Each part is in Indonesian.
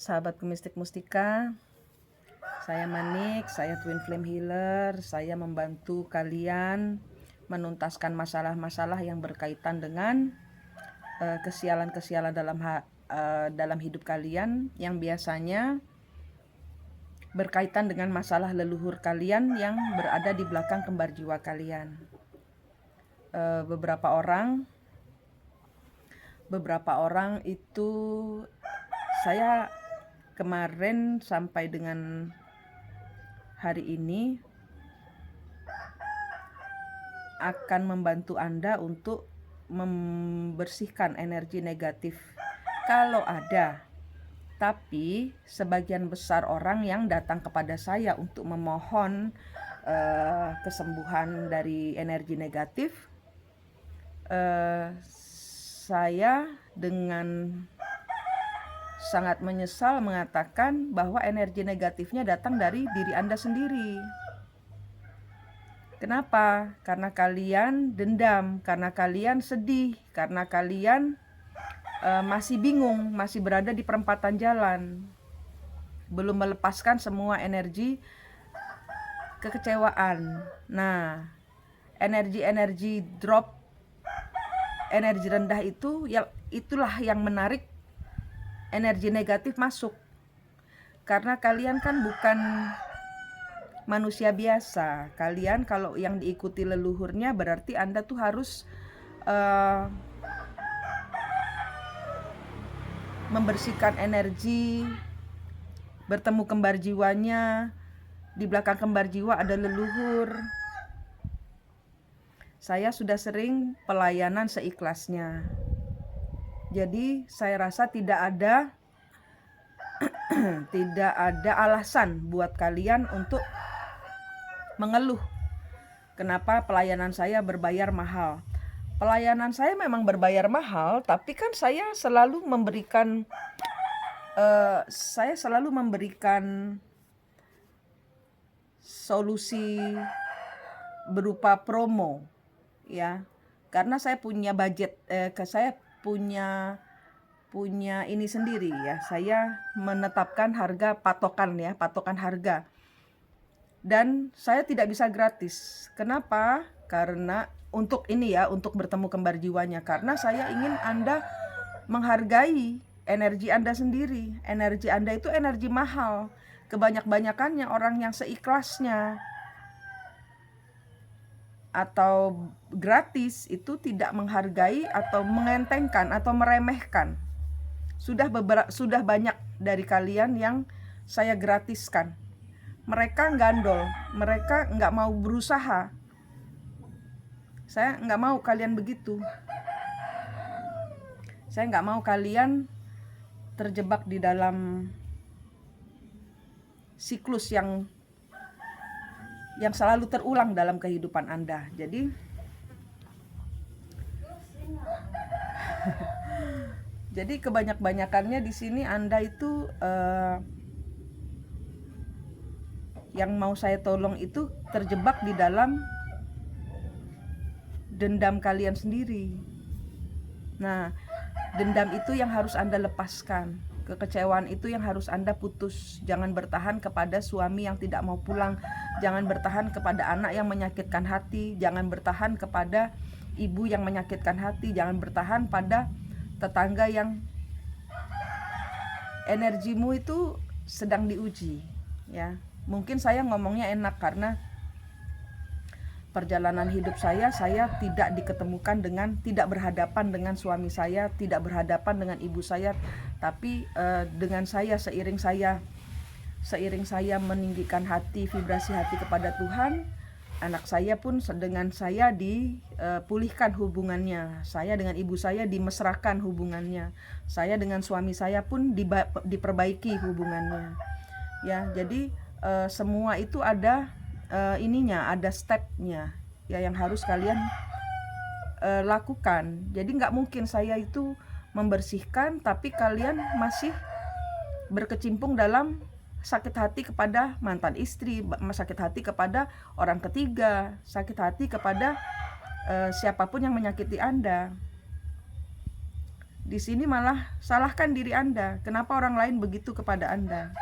Sahabatku Mistik Mustika, saya Manik, saya Twin Flame Healer. Saya membantu kalian menuntaskan masalah-masalah yang berkaitan dengan kesialan-kesialan dalam hidup kalian yang biasanya berkaitan dengan masalah leluhur kalian yang berada di belakang kembar jiwa kalian. Beberapa orang itu saya kemarin sampai dengan hari ini akan membantu Anda untuk membersihkan energi negatif kalau ada. Tapi sebagian besar orang yang datang kepada saya untuk memohon kesembuhan dari energi negatif, saya dengan sangat menyesal mengatakan bahwa energi negatifnya datang dari diri Anda sendiri. Kenapa? Karena kalian dendam, karena kalian sedih, karena kalian masih bingung, masih berada di perempatan jalan, belum melepaskan semua energi kekecewaan. Nah, energi drop, energi rendah itu ya, itulah yang menarik energi negatif masuk. Karena kalian kan bukan manusia biasa. Kalian kalau yang diikuti leluhurnya berarti Anda tuh harus membersihkan energi, bertemu kembar jiwanya. Di belakang kembar jiwa ada leluhur. Saya sudah sering pelayanan seikhlasnya. Jadi saya rasa tidak ada alasan buat kalian untuk mengeluh kenapa pelayanan saya berbayar mahal. Pelayanan saya memang berbayar mahal, tapi kan saya selalu memberikan solusi berupa promo, ya. Karena saya punya budget, saya punya ini sendiri, ya. Saya menetapkan harga patokan, ya, patokan harga. Dan saya tidak bisa gratis. Kenapa? Karena untuk ini, ya, untuk bertemu kembar jiwanya. Karena saya ingin Anda menghargai energi Anda sendiri. Energi Anda itu energi mahal. Kebanyak-banyakannya orang yang seikhlasnya atau gratis itu tidak menghargai atau mengentengkan atau meremehkan. Sudah banyak dari kalian yang saya gratiskan. Mereka gandol, mereka nggak mau berusaha. Saya nggak mau kalian begitu. Saya nggak mau kalian terjebak di dalam siklus yang selalu terulang dalam kehidupan Anda. Jadi kebanyakannya di sini Anda itu yang mau saya tolong itu terjebak di dalam dendam kalian sendiri. Nah, dendam itu yang harus Anda lepaskan. Kekecewaan itu yang harus Anda putus. Jangan bertahan kepada suami yang tidak mau pulang. Jangan bertahan kepada anak yang menyakitkan hati. Jangan bertahan kepada ibu yang menyakitkan hati. Jangan bertahan pada tetangga yang energimu itu sedang diuji, ya. Mungkin saya ngomongnya enak karena perjalanan hidup saya tidak berhadapan dengan suami saya, tidak berhadapan dengan ibu saya, tapi dengan seiring saya meninggikan hati, vibrasi hati kepada Tuhan, anak saya pun dengan saya dipulihkan hubungannya, saya dengan ibu saya dimesrakan hubungannya, saya dengan suami saya pun diperbaiki hubungannya, ya. Jadi semua itu ada ada stepnya, ya, yang harus kalian lakukan. Jadi nggak mungkin saya itu membersihkan tapi kalian masih berkecimpung dalam sakit hati kepada mantan istri, sakit hati kepada orang ketiga, sakit hati kepada siapapun yang menyakiti Anda. Di sini malah salahkan diri Anda. Kenapa orang lain begitu kepada Anda?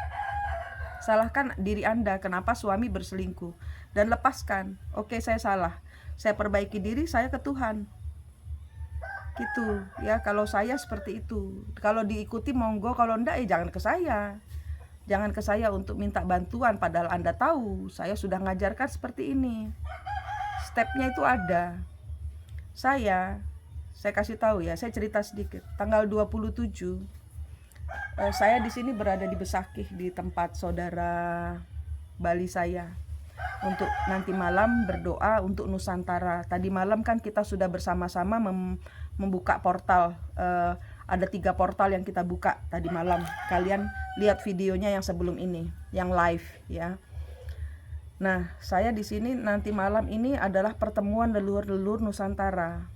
Salahkan diri Anda, kenapa suami berselingkuh, dan lepaskan. Oke, saya salah. Saya perbaiki diri, saya ke Tuhan. Gitu ya, kalau saya seperti itu. Kalau diikuti monggo, kalau enggak jangan ke saya. Jangan ke saya untuk minta bantuan, padahal Anda tahu saya sudah ngajarkan seperti ini. Stepnya itu ada. Saya kasih tahu ya, saya cerita sedikit. Tanggal 27 saya di sini berada di Besakih, di tempat saudara Bali saya, untuk nanti malam berdoa untuk Nusantara. Tadi malam kan kita sudah bersama-sama membuka portal. Ada 3 portal yang kita buka tadi malam. Kalian lihat videonya yang sebelum ini, yang live ya. Nah, saya di sini nanti malam ini adalah pertemuan leluhur-leluhur Nusantara.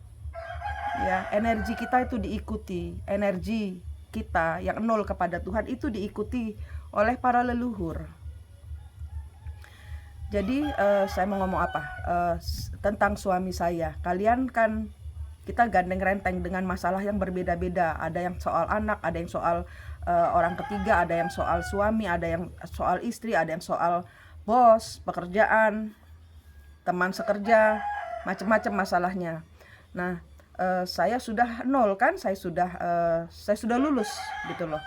Ya, energi kita itu diikuti, energi kita yang nol kepada Tuhan itu diikuti oleh para leluhur. Jadi saya mau ngomong apa? Tentang suami saya. Kalian kan kita gandeng renteng dengan masalah yang berbeda-beda. Ada yang soal anak, ada yang soal orang ketiga, ada yang soal suami, ada yang soal istri, ada yang soal bos, pekerjaan, teman sekerja, macam-macam masalahnya. Nah, saya sudah nol kan, saya sudah lulus gitu loh.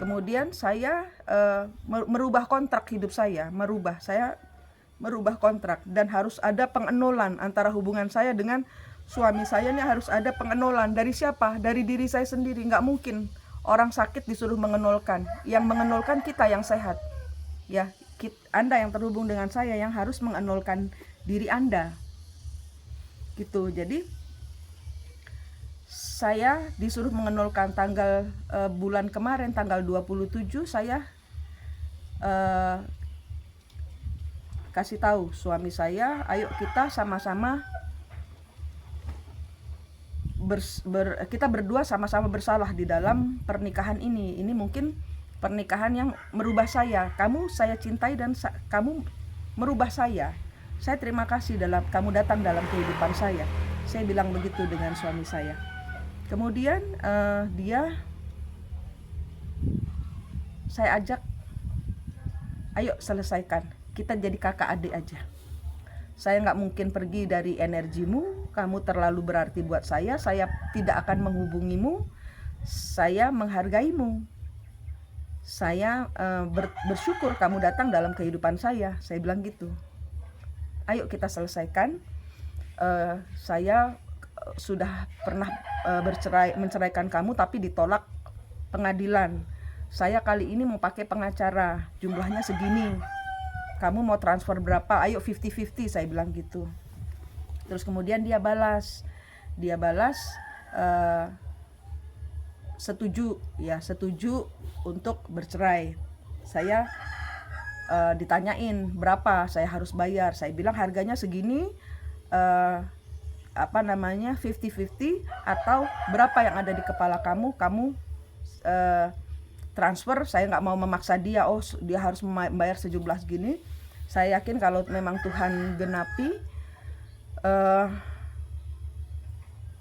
Kemudian saya merubah kontrak hidup saya, merubah kontrak, dan harus ada pengenolan antara hubungan saya dengan suami saya. Ini harus ada pengenolan. Dari siapa? Dari diri saya sendiri. Nggak mungkin orang sakit disuruh mengenolkan. Yang mengenolkan kita yang sehat. Ya, Anda yang terhubung dengan saya yang harus mengenolkan diri Anda. Gitu. Jadi saya disuruh mengenolkan tanggal bulan kemarin, tanggal 27 saya kasih tahu suami saya, ayo kita sama-sama kita berdua sama-sama bersalah di dalam pernikahan ini. Ini mungkin pernikahan yang merubah saya. Kamu saya cintai dan kamu merubah saya. Saya terima kasih kamu datang dalam kehidupan saya. Saya bilang begitu dengan suami saya. Kemudian saya ajak, ayo selesaikan, kita jadi kakak adik aja. Saya nggak mungkin pergi dari energimu, kamu terlalu berarti buat saya tidak akan menghubungimu, saya menghargaimu. Saya bersyukur kamu datang dalam kehidupan saya bilang gitu. Ayo kita selesaikan. Saya sudah pernah menceraikan kamu tapi ditolak pengadilan. Saya kali ini mau pakai pengacara, jumlahnya segini. Kamu mau transfer berapa? Ayo 50-50, saya bilang gitu. Terus kemudian dia balas setuju untuk bercerai. Saya ditanyain berapa saya harus bayar. Saya bilang harganya segini, 50-50 atau berapa yang ada di kepala kamu transfer. Saya nggak mau memaksa dia, dia harus membayar sejumlah segini. Saya yakin kalau memang Tuhan genapi,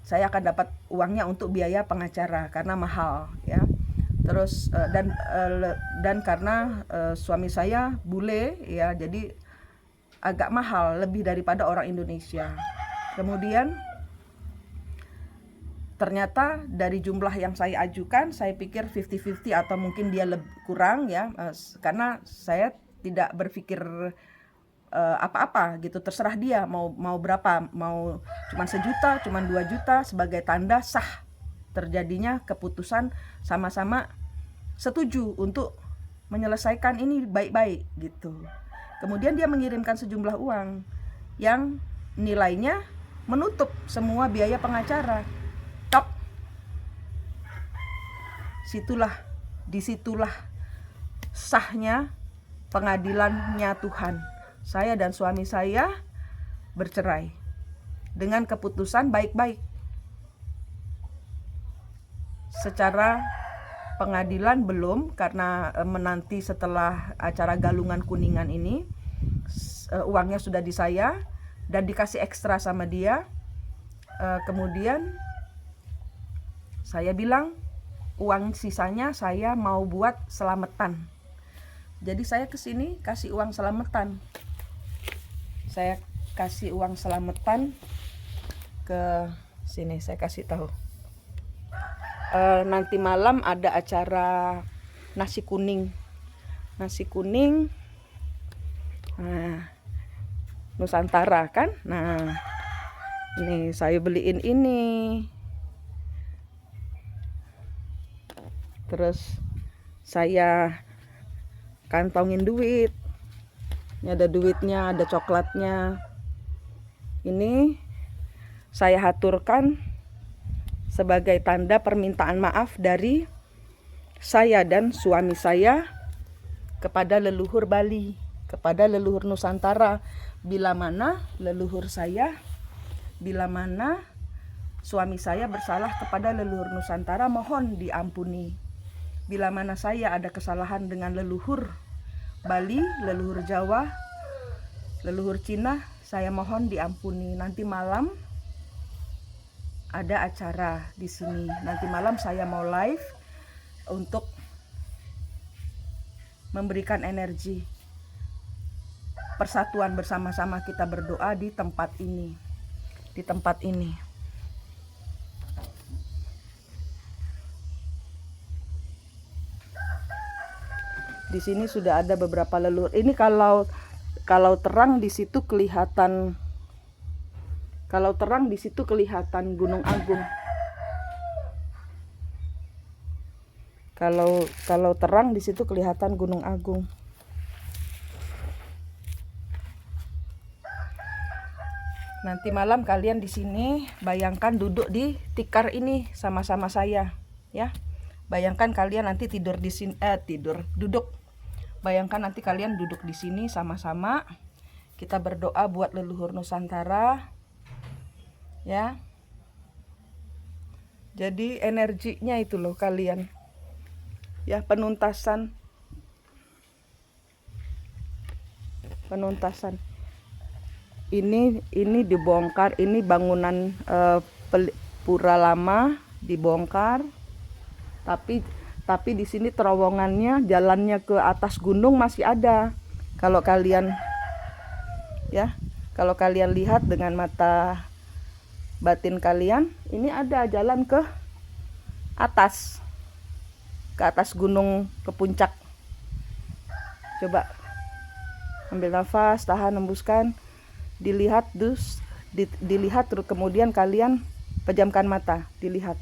saya akan dapat uangnya untuk biaya pengacara karena mahal ya. Terus dan karena suami saya bule ya, jadi agak mahal, lebih daripada orang Indonesia. Kemudian ternyata dari jumlah yang saya ajukan, saya pikir 50-50 atau mungkin dia kurang ya, karena saya tidak berpikir apa-apa gitu, terserah dia mau berapa, mau cuma 1 juta, cuma 2 juta, sebagai tanda sah terjadinya keputusan sama-sama setuju untuk menyelesaikan ini baik-baik gitu. Kemudian dia mengirimkan sejumlah uang yang nilainya menutup semua biaya pengacara. Top. Disitulah sahnya pengadilannya Tuhan. Saya dan suami saya bercerai dengan keputusan baik-baik. Secara pengadilan belum, karena menanti setelah acara galungan kuningan ini uangnya sudah di saya dan dikasih ekstra sama dia. Kemudian saya bilang uang sisanya saya mau buat selamatan. Jadi saya kesini kasih uang selamatan. Saya kasih uang selamatan ke sini, saya kasih tahu. Nanti malam ada acara nasi kuning. Nasi kuning. Nah, Nusantara kan? Nah, ini saya beliin ini. Terus saya kantongin duit. Ini ada duitnya, ada coklatnya. Ini saya haturkan sebagai tanda permintaan maaf dari saya dan suami saya kepada leluhur Bali, kepada leluhur Nusantara. Bila mana leluhur saya, bila mana suami saya bersalah kepada leluhur Nusantara, mohon diampuni. Bila mana saya ada kesalahan dengan leluhur Bali, leluhur Jawa, leluhur Cina, saya mohon diampuni. Nanti malam ada acara di sini. Nanti malam saya mau live untuk memberikan energi persatuan, bersama-sama kita berdoa di tempat ini. Di tempat ini. Di sini sudah ada beberapa leluhur. Ini kalau terang di situ kelihatan, kalau terang di situ kelihatan Gunung Agung. Kalau terang di situ kelihatan Gunung Agung. Nanti malam kalian di sini bayangkan duduk di tikar ini sama-sama saya, ya. Bayangkan kalian nanti tidur di sini, duduk. Bayangkan nanti kalian duduk di sini sama-sama. Kita berdoa buat leluhur Nusantara, ya. Jadi energinya itu loh kalian, ya, penuntasan. Ini dibongkar, ini bangunan pura lama dibongkar, tapi di sini terowongannya, jalannya ke atas gunung masih ada. Kalau kalian, ya, kalau kalian lihat dengan mata batin kalian, ini ada jalan ke atas gunung, ke puncak. Coba ambil nafas, tahan, hembuskan, dilihat, dilihat, terus kemudian kalian pejamkan mata, dilihat.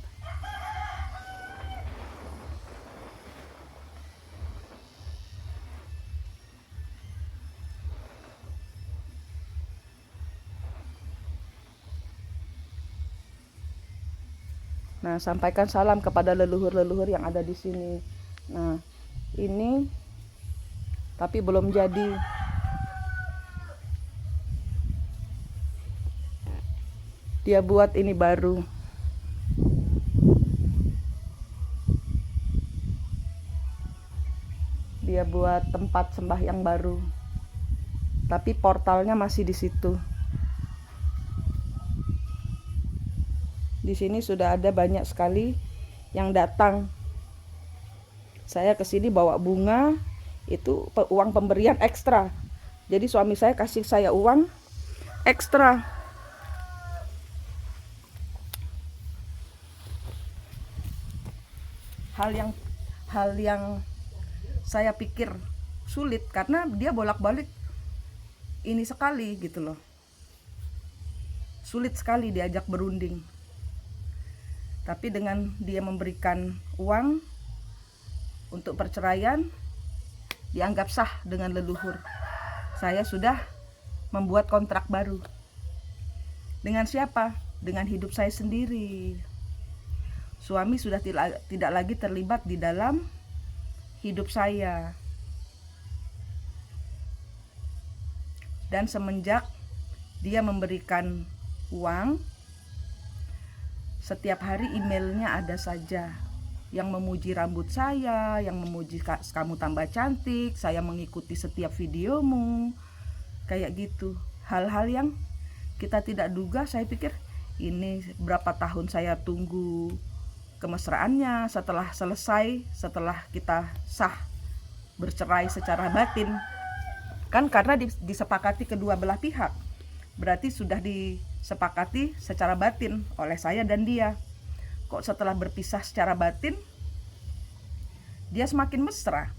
Nah, sampaikan salam kepada leluhur-leluhur yang ada di sini. Nah, ini tapi belum jadi. Dia buat ini baru. Dia buat tempat sembahyang baru. Tapi portalnya masih di situ. Di sini sudah ada banyak sekali yang datang. Saya kesini bawa bunga, itu uang pemberian ekstra. Jadi suami saya kasih saya uang ekstra. Hal yang saya pikir sulit karena dia bolak-balik ini sekali gitu loh. Sulit sekali diajak berunding. Tapi dengan dia memberikan uang untuk perceraian, dianggap sah dengan leluhur. Saya sudah membuat kontrak baru. Dengan siapa? Dengan hidup saya sendiri. Suami sudah tidak lagi terlibat di dalam hidup saya. Dan semenjak dia memberikan uang, setiap hari emailnya ada saja yang memuji rambut saya, yang memuji kamu tambah cantik, saya mengikuti setiap videomu, kayak gitu. Hal-hal yang kita tidak duga. Saya pikir ini berapa tahun saya tunggu kemesraannya setelah selesai, setelah kita sah bercerai secara batin. Kan karena disepakati kedua belah pihak, berarti sudah disepakati secara batin oleh saya dan dia. Kok setelah berpisah secara batin dia semakin mesra?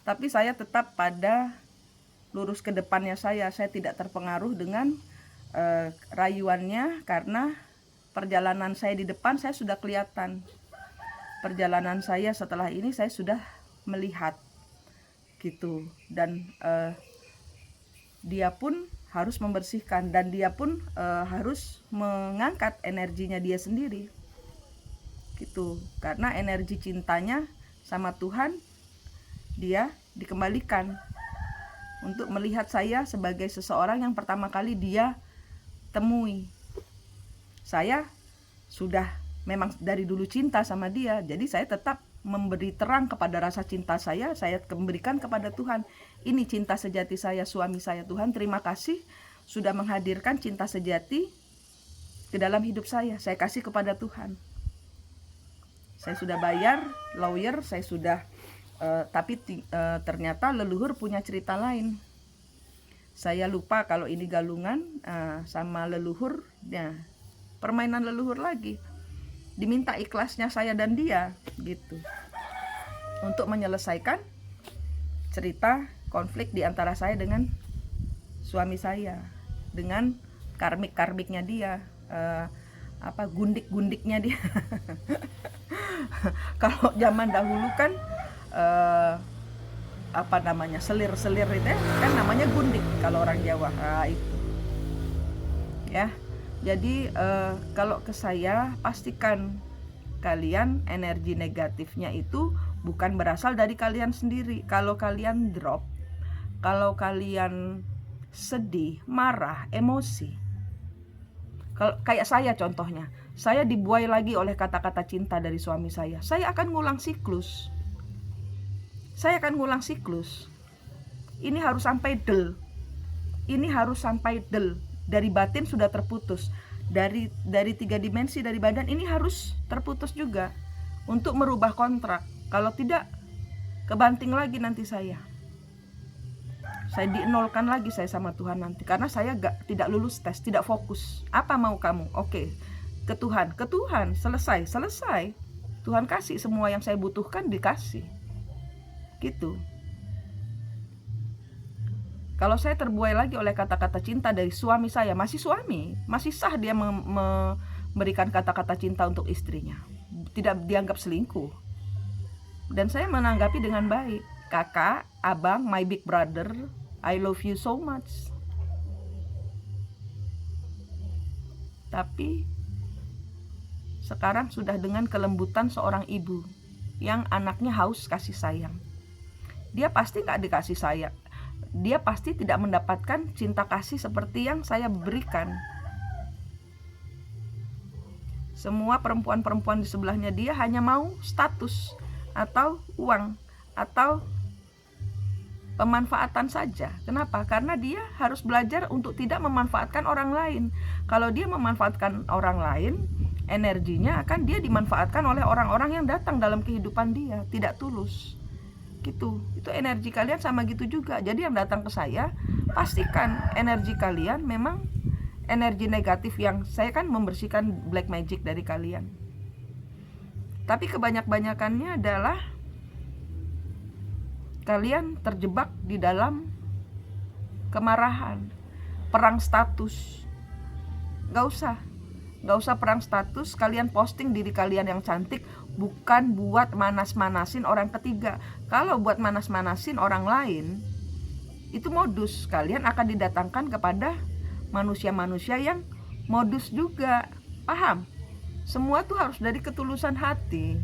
Tapi saya tetap pada lurus ke depannya saya tidak terpengaruh dengan rayuannya, karena perjalanan saya di depan saya sudah kelihatan. Perjalanan saya setelah ini saya sudah melihat gitu. Dan dia pun harus membersihkan, dan dia pun harus mengangkat energinya dia sendiri gitu. Karena energi cintanya sama Tuhan dia dikembalikan untuk melihat saya sebagai seseorang yang pertama kali dia temui. Saya sudah memang dari dulu cinta sama dia, jadi saya tetap memberi terang kepada rasa cinta saya berikan kepada Tuhan. Ini cinta sejati saya, suami saya. Tuhan, terima kasih sudah menghadirkan cinta sejati ke dalam hidup saya kasih kepada Tuhan. Saya sudah bayar lawyer, saya sudah tapi ternyata leluhur punya cerita lain. Saya lupa kalau ini galungan sama leluhur, ya, permainan leluhur lagi. Diminta ikhlasnya saya dan dia gitu, untuk menyelesaikan cerita konflik di antara saya dengan suami saya, dengan karmik-karmiknya dia, gundik-gundiknya dia. Kalau zaman dahulu kan selir-selir itu kan namanya gundik kalau orang Jawa. Itu ya. Jadi kalau ke saya, pastikan kalian energi negatifnya itu bukan berasal dari kalian sendiri. Kalau kalian drop, kalau kalian sedih, marah, emosi, kalau kayak saya contohnya, saya dibuai lagi oleh kata-kata cinta dari suami saya akan ngulang siklus. Ini harus sampai del. Dari batin sudah terputus. Dari 3 dimensi dari badan ini harus terputus juga untuk merubah kontrak. Kalau tidak, kebanting lagi nanti saya dienolkan lagi saya sama Tuhan nanti, karena saya tidak lulus tes, tidak fokus. Apa mau kamu? Oke, ke Tuhan, selesai. Tuhan kasih semua yang saya butuhkan, dikasih gitu. Kalau saya terbuai lagi oleh kata-kata cinta dari suami saya, masih sah dia memberikan kata-kata cinta untuk istrinya, tidak dianggap selingkuh. Dan saya menanggapi dengan baik. Kakak, abang, my big brother, I love you so much. Tapi sekarang sudah dengan kelembutan seorang ibu yang anaknya haus kasih sayang. Dia pasti gak dikasih sayang. Dia pasti tidak mendapatkan cinta kasih seperti yang saya berikan. Semua perempuan-perempuan di sebelahnya dia hanya mau status atau uang atau pemanfaatan saja. Kenapa? Karena dia harus belajar untuk tidak memanfaatkan orang lain. Kalau dia memanfaatkan orang lain, energinya akan dia dimanfaatkan oleh orang-orang yang datang dalam kehidupan dia, tidak tulus. Gitu. Itu energi kalian sama gitu juga. Jadi yang datang ke saya, pastikan energi kalian memang energi negatif yang saya kan membersihkan black magic dari kalian. Tapi kebanyakan-banyakannya adalah kalian terjebak di dalam kemarahan, perang status. Gak usah perang status. Kalian posting diri kalian yang cantik bukan buat manas-manasin orang ketiga. Kalau buat manas-manasin orang lain, itu modus. Kalian akan didatangkan kepada manusia-manusia yang modus juga. Paham? Semua tuh harus dari ketulusan hati.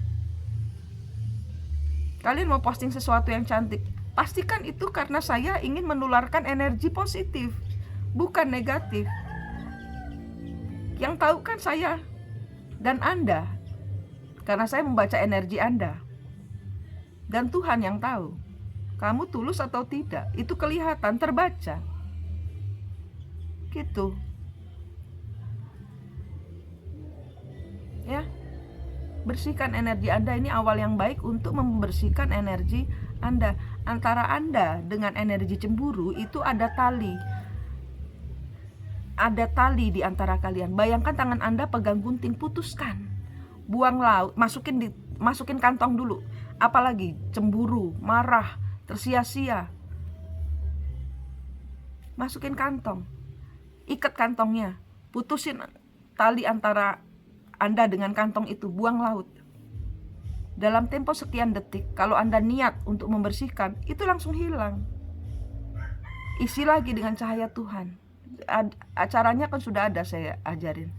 Kalian mau posting sesuatu yang cantik, pastikan itu karena saya ingin menularkan energi positif, bukan negatif. Yang tahu kan saya dan Anda, karena saya membaca energi Anda. Dan Tuhan yang tahu kamu tulus atau tidak, itu kelihatan, terbaca gitu. Bersihkan energi Anda. Ini awal yang baik untuk membersihkan energi Anda. Antara Anda dengan energi cemburu itu ada tali. Ada tali di antara kalian. Bayangkan tangan Anda pegang gunting, putuskan. Buang laut, masukin kantong dulu. Apalagi cemburu, marah, tersia-sia. Masukin kantong. Ikat kantongnya. Putusin tali antara Anda dengan kantong itu, buang laut. Dalam tempo sekian detik, kalau Anda niat untuk membersihkan, itu langsung hilang. Isi lagi dengan cahaya Tuhan. Acaranya kan sudah ada, saya ajarin.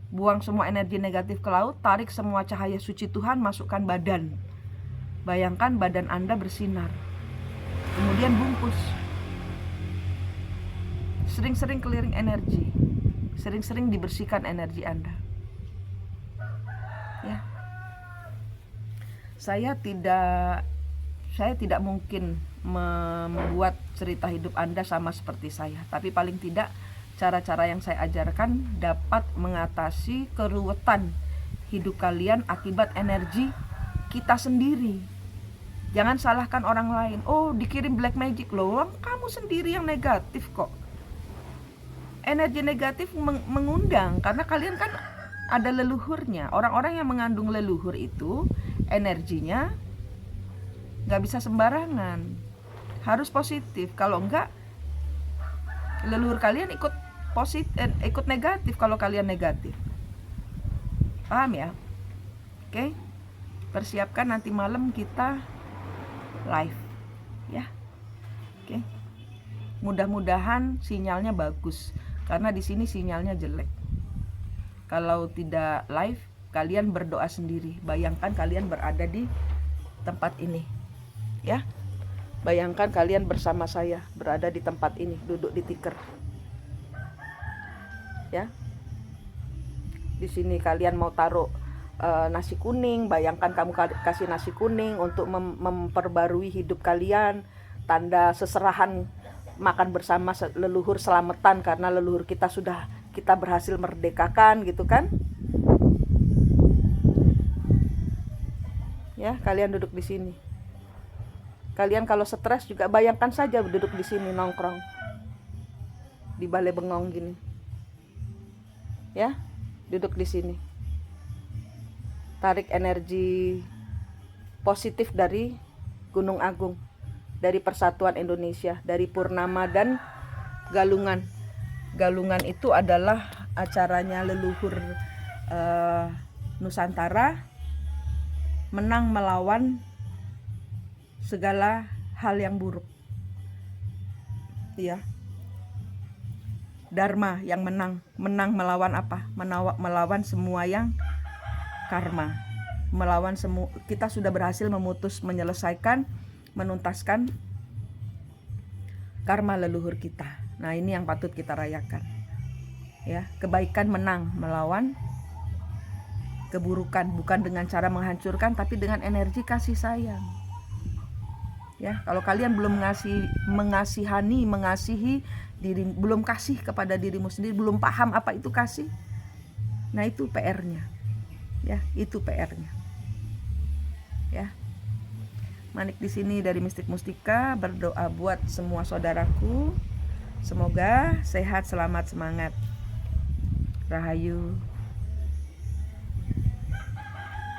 Buang semua energi negatif ke laut, tarik semua cahaya suci Tuhan, masukkan badan. Bayangkan badan Anda bersinar. Kemudian bungkus. Sering-sering clearing energi. Sering-sering dibersihkan energi Anda. Ya. Saya tidak mungkin membuat cerita hidup Anda sama seperti saya, tapi paling tidak cara-cara yang saya ajarkan dapat mengatasi keruwetan hidup kalian akibat energi kita sendiri. Jangan salahkan orang lain. Oh, dikirim black magic loh, kamu sendiri yang negatif kok. Energi negatif mengundang karena kalian kan ada leluhurnya. Orang-orang yang mengandung leluhur itu energinya gak bisa sembarangan, harus positif. Kalau enggak, leluhur kalian ikut negatif kalau kalian negatif. Paham ya? Oke. Persiapkan nanti malam kita live ya. Oke. Mudah-mudahan sinyalnya bagus karena di sini sinyalnya jelek. Kalau tidak live, kalian berdoa sendiri. Bayangkan kalian berada di tempat ini. Ya. Bayangkan kalian bersama saya berada di tempat ini, duduk di tikar. Ya. Di sini kalian mau taruh nasi kuning, bayangkan kamu kasih nasi kuning untuk memperbarui hidup kalian, tanda seserahan, makan bersama leluhur, selamatan karena leluhur kita berhasil merdekakan gitu kan. Ya, kalian duduk di sini. Kalian kalau stres juga bayangkan saja duduk di sini nongkrong di balai bengong gini. Ya, duduk di sini. Tarik energi positif dari Gunung Agung, dari Persatuan Indonesia, dari Purnama dan Galungan. Galungan itu adalah acaranya leluhur Nusantara, menang melawan segala hal yang buruk. Iya. Dharma yang menang melawan apa? Melawan semua yang karma. Melawan semua, kita sudah berhasil menyelesaikan, menuntaskan karma leluhur kita. Nah, ini yang patut kita rayakan. Ya, kebaikan menang melawan keburukan, bukan dengan cara menghancurkan tapi dengan energi kasih sayang. Ya, kalau kalian belum mengasihi diri, belum kasih kepada dirimu sendiri, belum paham apa itu kasih. Nah, itu PR-nya. Ya, itu PR-nya. Ya. Manik di sini dari Mistik Mustika berdoa buat semua saudaraku. Semoga sehat, selamat, semangat. Rahayu.